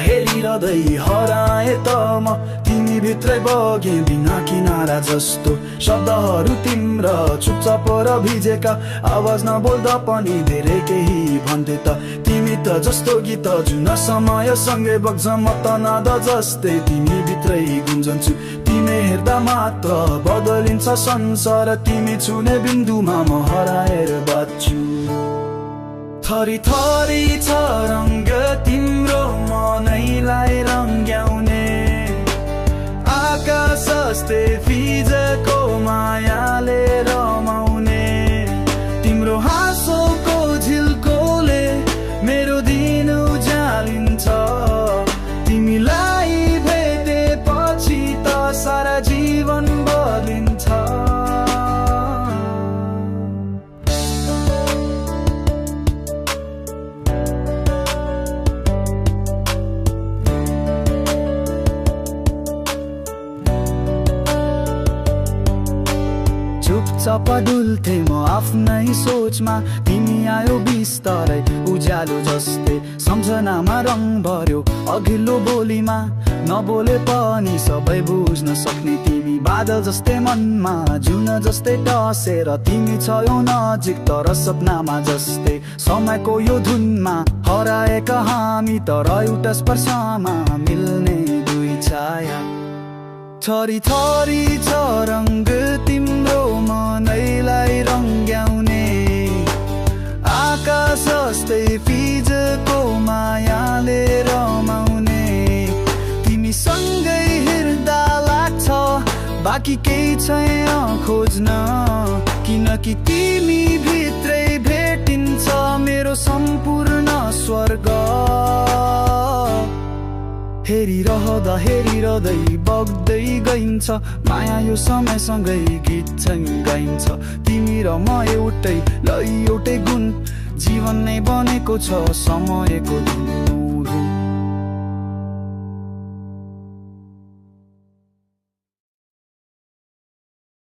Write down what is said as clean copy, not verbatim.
हेरिरहँदै हराए त म तिमी भित्रै बगे बिना किनारा जस्तो शब्दहरू तिम्रा चुपचाप र भिजेका आवाज नबोल्दा पनि धेरै केही भन्थे त तिमी त जस्तो गीत जुन समयसँगै बग्छ म त नाद जस्तै तिमी भित्रै गुन्जन्छु तिमी हेर्दा मात्र बदलिन्छ संसार तिमी छुने बिन्दुमा म हराएर बाँच्छु थरी थरी छ रङ्ग तिम्रो मनैलाई रङ्ग्याउने आकाश जस्तै फिजको मायाले रमाउने तिम्रो हाँसोको झिल्कोले मेरो दिन उज्यालिन्छ तिमीलाई भेटेपछि त सारा जीवन बदलिन्छ चुपचाप डुल्थे म आफ्नै सोचमा तिमी आयो बिस्तारै उज्यालो जस्तै सम्झनामा रङ भर्यो अघिल्लो बोलीमा नबोले पनि सबै बुझ्न सक्ने तिमी बादल जस्तै मनमा जुन जस्तै टसेर तिमी छयौ नजिक तर सपनामा जस्तै समयको यो धुनमा हराएका हामी तर एउटा स्पर्शमा मिल्ने दुई छाया थरी थरी छ रङ्ग तिम्रो मनैलाई रङ्ग्याउने आकाश जस्तै फिजको मायाले रमाउने तिमी सँगै हिँड्दा लाग्छ बाँकी केही छैन खोज्न किनकि तिमी भित्रै भेटिन्छ मेरो सम्पूर्ण स्वर्ग हेरिरहँदै बग्दै गइन्छ माया यो समयसँगै गीत चाहिँ गाइन्छ तिमी र म एउटै गुण जीवन नै बनेको छ समयको धुन